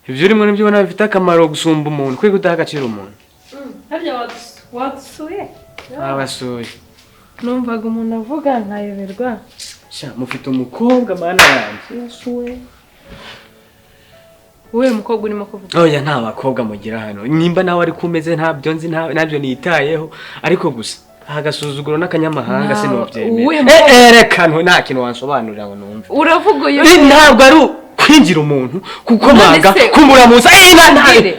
Ibyo urimo nibyo ubona bifite akamaro gusumba umuntu kwe kudaha agaciro umuntu. Harya wadusuye? Abasuye. Numvaga umuntu avuga nkayoberwa. Sha mufite umukobwa mana yanjye. Yasuwe. Wowe mukobwa urimo kuvuga? Oya nta bakobwa mugira hano. Nimba nawe ari kumeze ntabyo nzi ntabyo nitayeho ariko gusa agasuzuguro n'akanyamahanga sinovyemera. Reka nta kintu wansobanurira ngo numve. Uravuga uyo ntabwo ari kwinjira umuntu kuko manga kumuramuza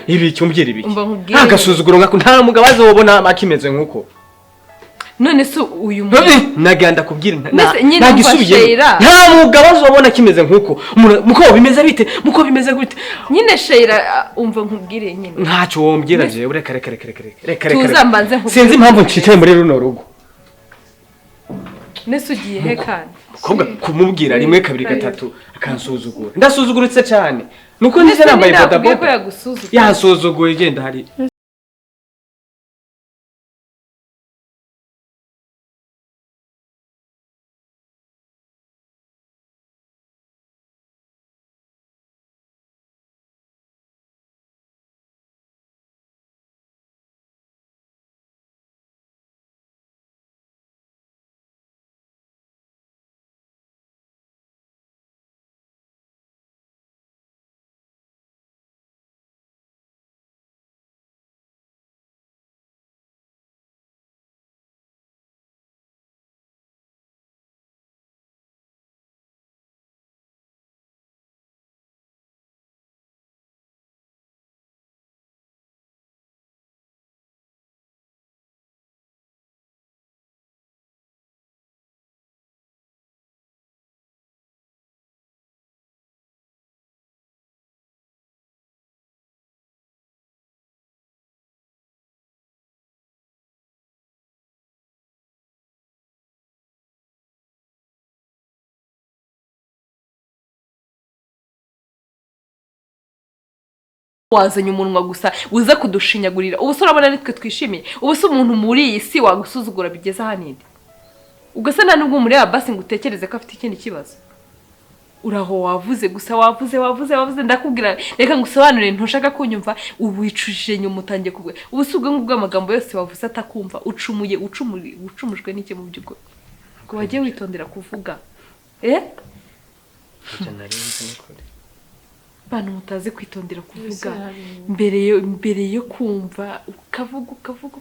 ibi cyumbye ibi. Agasuzuguro ngako nta mugabo azobona akimeze nkuko. None se uyu muntu naganda kubwira nagisubiye nta mugabo azobona kimeze nkuko muko bimeze bite muko bimeze gute nyine Sheira umva nkubwire nyine ntacyo wombwira je reka tuzambanze nkubwire sinzi impamvu ncicaye muri runo rugo nese ugiye he kandi kobwa kumubwira rimwe kabiri gatatu akansuzugura ndasuzuguritse cyane nuko nise nambaye bodaboda yasuzuguye genda hari wazanye umunwa gusa uza kudushinyagurira ubusore abana nitwe twishimiye ubuse umuntu muri iyi si wagusuzugura bigeze haninde ugasa nta nubwo muri abasi ngo utekereze ko afite ikindi kibazo uraho wavuze gusa wavuze ndakubwira reka ngusobanurire ntushaka kunyumva ubicujije nyuma utangiye kugwe ubuse ubwo ngubwo amagambo yose wavuze atakumva ucumujwe n'iki mu by'ubwo ngo wagiye witondera kuvuga bana mutazi kwitondera kuvuga mbere yo kumva ukavuga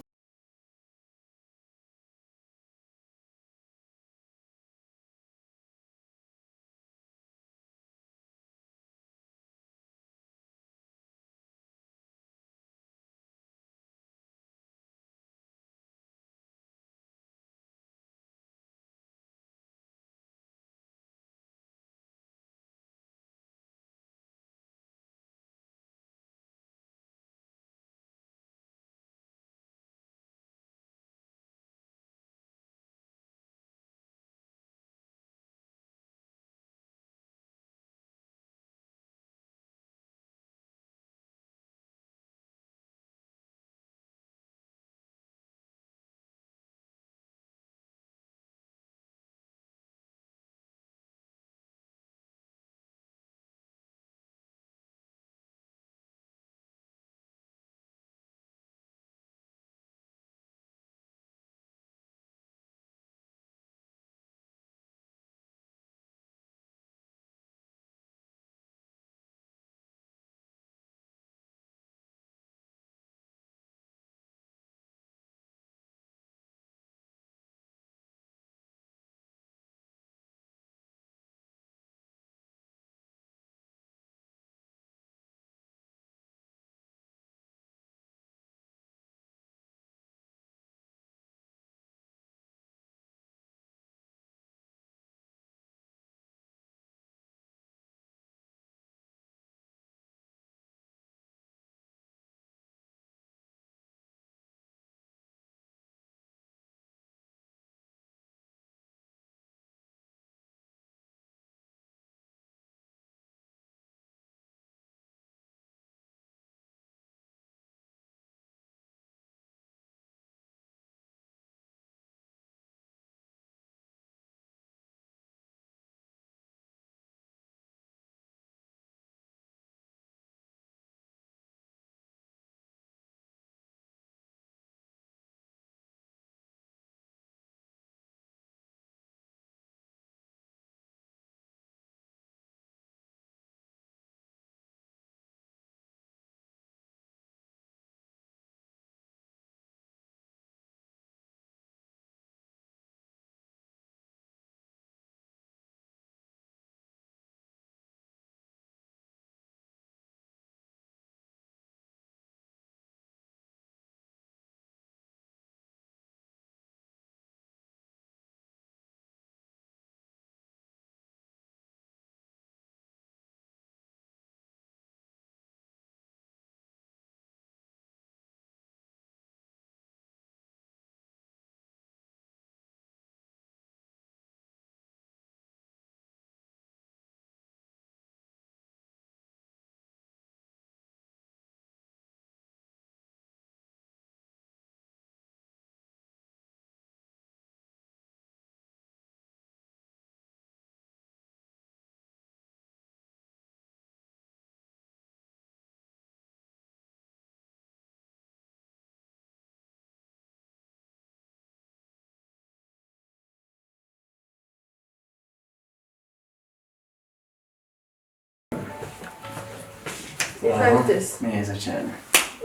Ivantes. Neza cyane.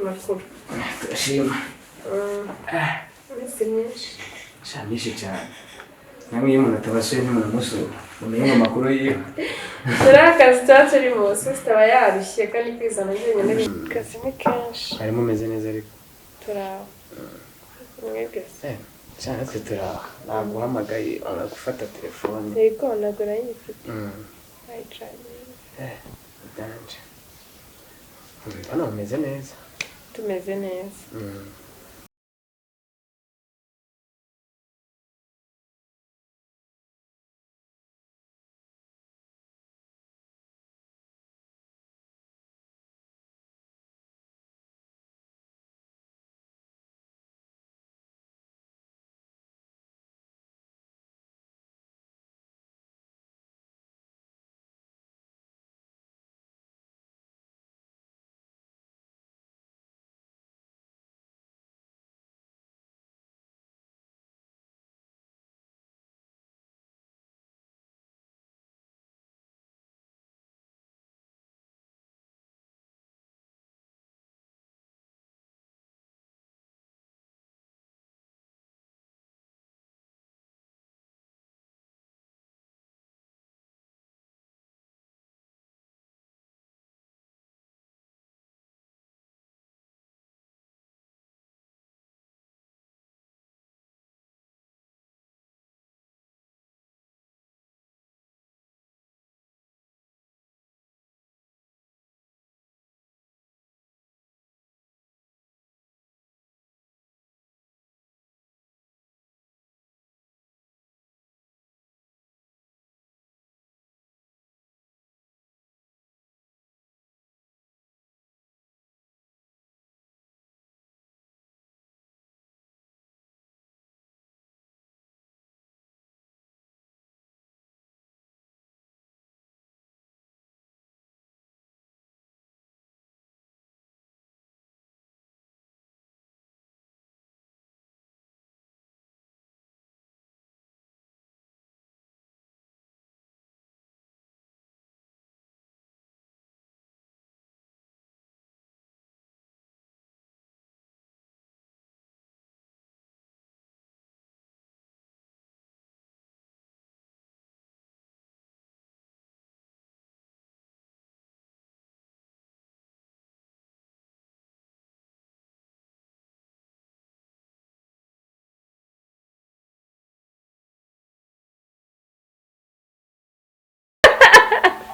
Makuru. Turashima. Iminsi myinshi. Shanishe cyane. Namwe iyo umuntu atabasuye n'umuntu amusura. Umenye amakuru yiwe. Turi akazi tuba turimo, sister aba yarushye kandi kwizana njyenyine akazi ni kenshi. Harimo umeze neza ariko. Turaho. Mwebwe se. Cyane twe turaho. Naguhamagaye uragufata telefone. Yego nagura yifite. Ayicanye. Danje. Hano umeze neza. Tumeze neza.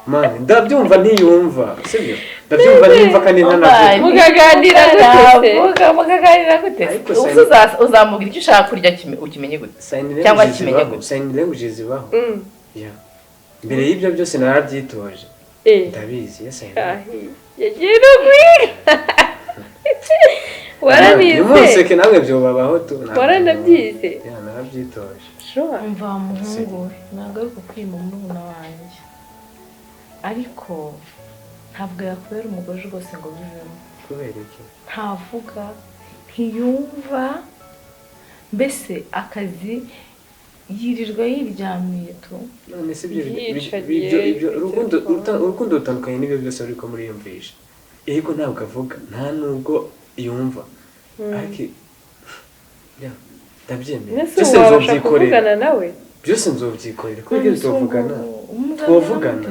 Mani, ndabyumva ntiyumva, sibyo? Ndabyumva ntiyumva kandi ntanabyo. Mukaganira gute? Uzamubwira icyo ushaka kurya ukimenye gute? Cyangwa kimenye gute? Sign language zibaho. Yeah. Mbere y'ibyo byose narabyitoje. Ndabizi, yes I know. Yagiye no kwiga. Waranize. Umuseke namwe byo babaho tu. Waranabyize. Yeah, narabyitoje. Sure. Umva muhungu, nagaruka kwima umuntu wanjye. Ariko ntabwo yakubera umugore rwose ngo bivemo. Kubera iki? Ntavuga, ntiyumva, mbese akazi yirirwa yiryamiye tu. None se ibyo urukundo rutandukanye n'ibyo byose ariko muriyumvisha. Ariko ntabwo avuga, nta nubwo yumva. Ariko ndabyemera. Byose nzobyikorera nawe. Byose nzobyikorera kuko ibyo twavugana.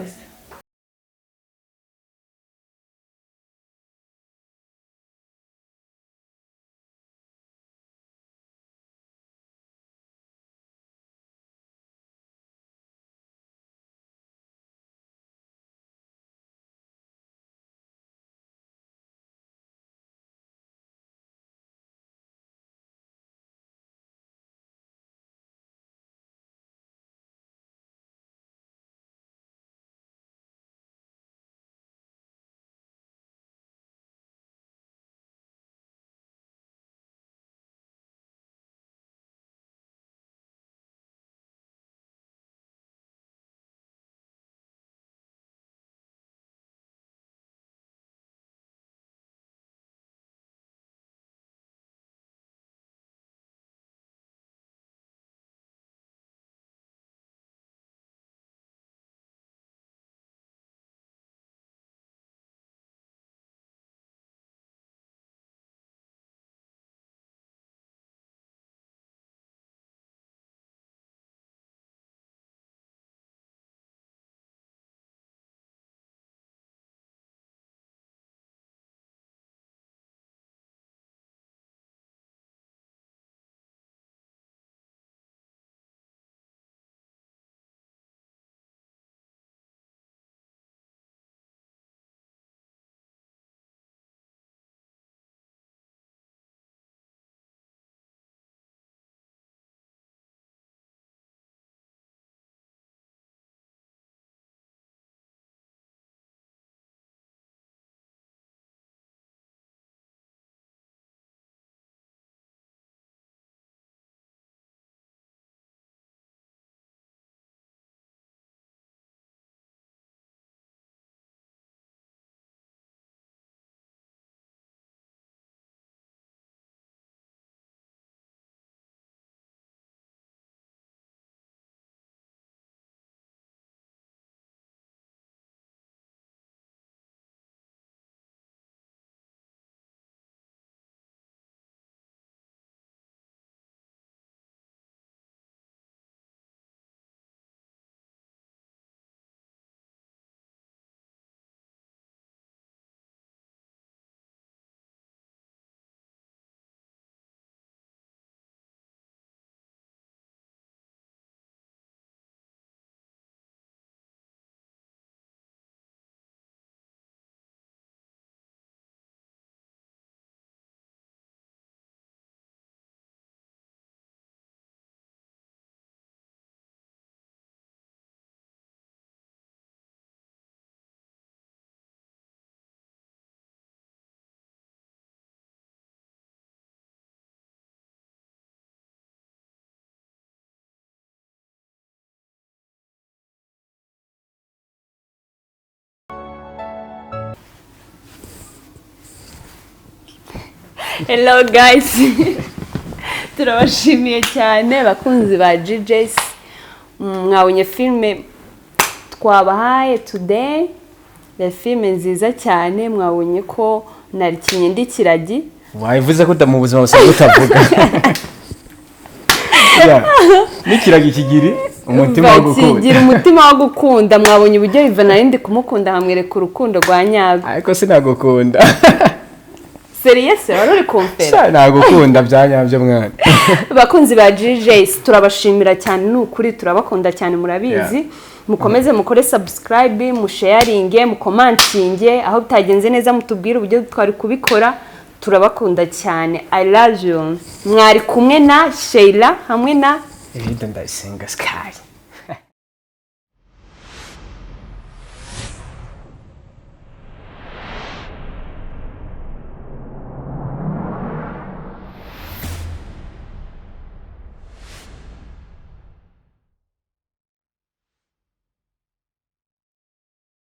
Hello guys. Turabashimiye cyane bakunzi ba GJs. Mwabonye filme twabahaye today. Le filme nziza cyane mwabonye ko narikinye ndi kiragi. Wayivuze ko mu buzima busanzwe utavuga. Nikiragi kigiri umutima wo gukunda. Kigira umutima wo gukunda mwabonye uburyo Ivan narindi kumukunda hamwereka urukundo rwa nyabwo. Ariko sinagukunda. Serious waruri kumfera. Nagukunda byanyabyo mwana. Bakunzi ba GJs turabashimira cyane n'ukuri turabakunda cyane murabizi. Mukomeze mukore subscribe, musharinge, mukomantinge aho bitagenze neza mutubwire uburyo twari kubikora. Turabakunda cyane. I love you. Mwari kumwe na Sheila hamwe na Ndayisenga Sky.